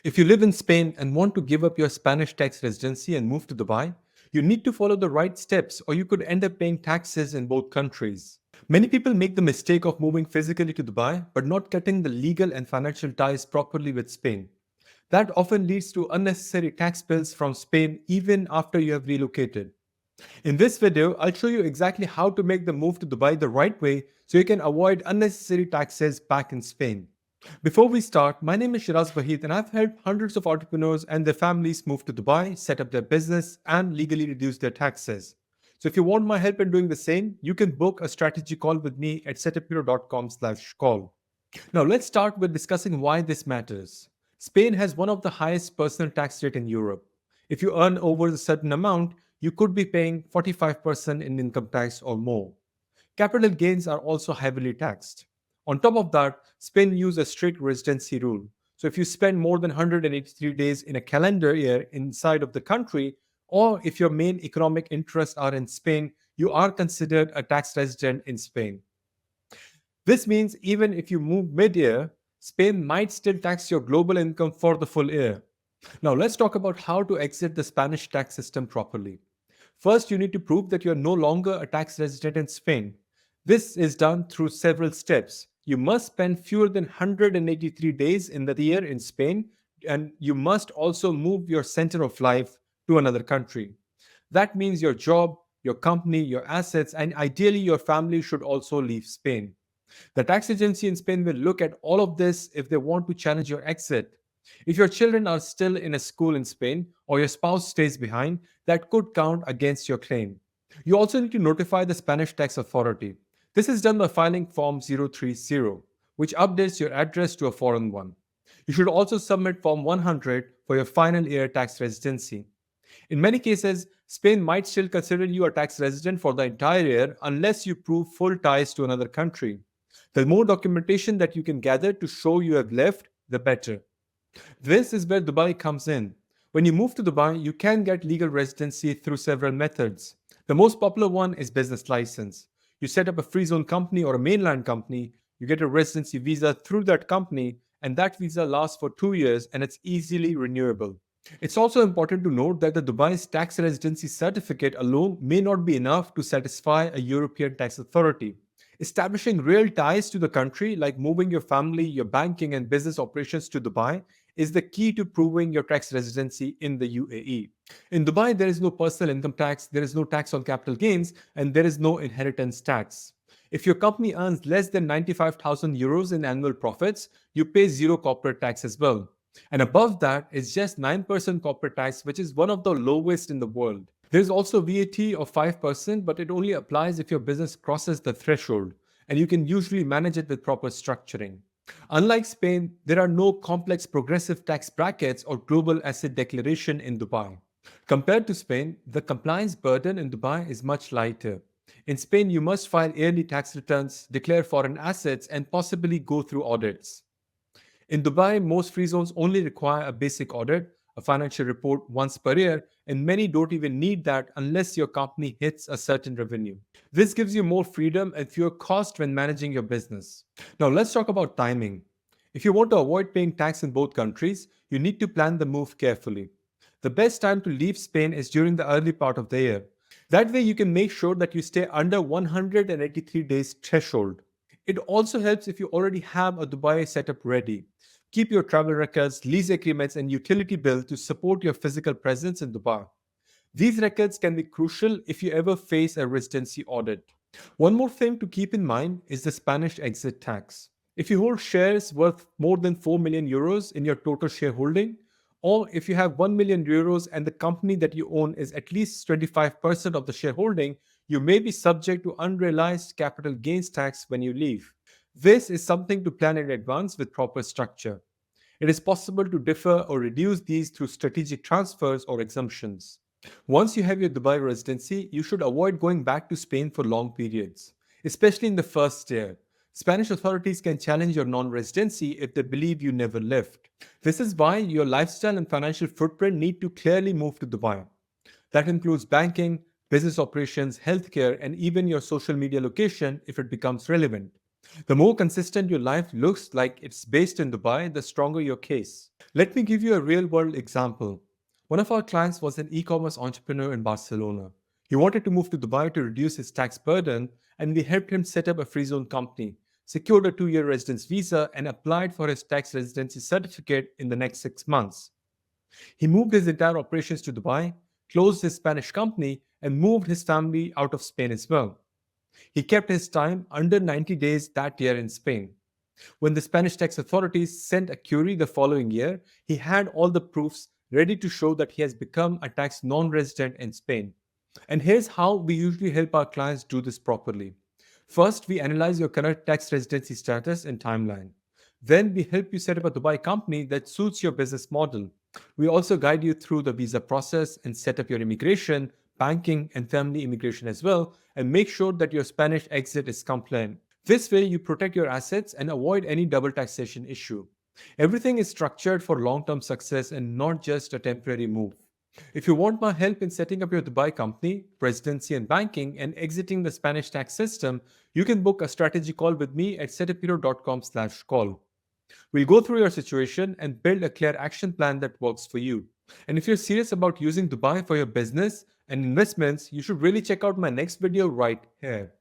If you live in Spain and want to give up your Spanish tax residency and move to Dubai, you need to follow the right steps or you could end up paying taxes in both countries. Many people make the mistake of moving physically to Dubai but not cutting the legal and financial ties properly with Spain. That often leads to unnecessary tax bills from Spain even after you have relocated. In this video, I'll show you exactly how to make the move to Dubai the right way so you can avoid unnecessary taxes back in Spain. Before we start, my name is Shiraz Wahid and I've helped hundreds of entrepreneurs and their families move to Dubai, set up their business, and legally reduce their taxes. So if you want my help in doing the same, you can book a strategy call with me at setuphero.com/call. Now let's start with discussing why this matters. Spain has one of the highest personal tax rate in Europe. If you earn over a certain amount, you could be paying 45% in income tax or more. Capital gains are also heavily taxed. On top of that, Spain uses a strict residency rule. So if you spend more than 183 days in a calendar year inside of the country, or if your main economic interests are in Spain, you are considered a tax resident in Spain. This means even if you move mid-year, Spain might still tax your global income for the full year. Now let's talk about how to exit the Spanish tax system properly. First, you need to prove that you are no longer a tax resident in Spain. This is done through several steps. You must spend fewer than 183 days in the year in Spain, and you must also move your center of life to another country. That means your job, your company, your assets, and ideally your family should also leave Spain. The tax agency in Spain will look at all of this if they want to challenge your exit. If your children are still in a school in Spain or your spouse stays behind, that could count against your claim. You also need to notify the Spanish tax authority. This is done by filing Form 030, which updates your address to a foreign one. You should also submit Form 100 for your final year tax residency. In many cases, Spain might still consider you a tax resident for the entire year unless you prove full ties to another country. The more documentation that you can gather to show you have left, the better. This is where Dubai comes in. When you move to Dubai, you can get legal residency through several methods. The most popular one is business license. You set up a free zone company or a mainland company, you get a residency visa through that company, and that visa lasts for 2 years and it's easily renewable. It's also important to note that the Dubai's tax residency certificate alone may not be enough to satisfy a European tax authority. Establishing real ties to the country, like moving your family, your banking, and business operations to Dubai, is the key to proving your tax residency in the UAE. In Dubai, there is no personal income tax, there is no tax on capital gains, and there is no inheritance tax. If your company earns less than 95,000 euros in annual profits, you pay zero corporate tax as well. And above that is just 9% corporate tax, which is one of the lowest in the world. There's also VAT of 5%, but it only applies if your business crosses the threshold, and you can usually manage it with proper structuring. Unlike Spain, there are no complex progressive tax brackets or global asset declaration in Dubai. Compared to Spain, the compliance burden in Dubai is much lighter. In Spain, you must file yearly tax returns, declare foreign assets, and possibly go through audits. In Dubai, most free zones only require a basic audit, a financial report once per year, and many don't even need that unless your company hits a certain revenue. This gives you more freedom and fewer costs when managing your business. Now, let's talk about timing. If you want to avoid paying tax in both countries, you need to plan the move carefully. The best time to leave Spain is during the early part of the year. That way, you can make sure that you stay under 183 days threshold. It also helps if you already have a Dubai setup ready. Keep your travel records, lease agreements, and utility bills to support your physical presence in Dubai. These records can be crucial if you ever face a residency audit. One more thing to keep in mind is the Spanish exit tax. If you hold shares worth more than 4 million euros in your total shareholding, or if you have 1 million euros and the company that you own is at least 25% of the shareholding, you may be subject to unrealized capital gains tax when you leave. This is something to plan in advance with proper structure. It is possible to defer or reduce these through strategic transfers or exemptions. Once you have your Dubai residency, you should avoid going back to Spain for long periods, especially in the first year. Spanish authorities can challenge your non residency if they believe you never left. This is why your lifestyle and financial footprint need to clearly move to Dubai. That includes banking, business operations, healthcare, and even your social media location if it becomes relevant. The more consistent your life looks like it's based in Dubai, the stronger your case. Let me give you a real world example. One of our clients was an e commerce entrepreneur in Barcelona. He wanted to move to Dubai to reduce his tax burden, and we helped him set up a free zone company, secured a 2-year residence visa, and applied for his tax residency certificate in the next 6 months. He moved his entire operations to Dubai, closed his Spanish company, and moved his family out of Spain as well. He kept his time under 90 days that year in Spain. When the Spanish tax authorities sent a query the following year, he had all the proofs ready to show that he has become a tax non resident in Spain. And here's how we usually help our clients do this properly. First, we analyze your current tax residency status and timeline. Then, we help you set up a Dubai company that suits your business model. We also guide you through the visa process and set up your immigration, banking, and family immigration as well, and make sure that your Spanish exit is compliant. This way, you protect your assets and avoid any double taxation issue. Everything is structured for long term success and not just a temporary move. If you want my help in setting up your Dubai company, residency, and banking, and exiting the Spanish tax system, you can book a strategy call with me at setuphero.com/call. We'll go through your situation and build a clear action plan that works for you. And if you're serious about using Dubai for your business and investments, you should really check out my next video right here.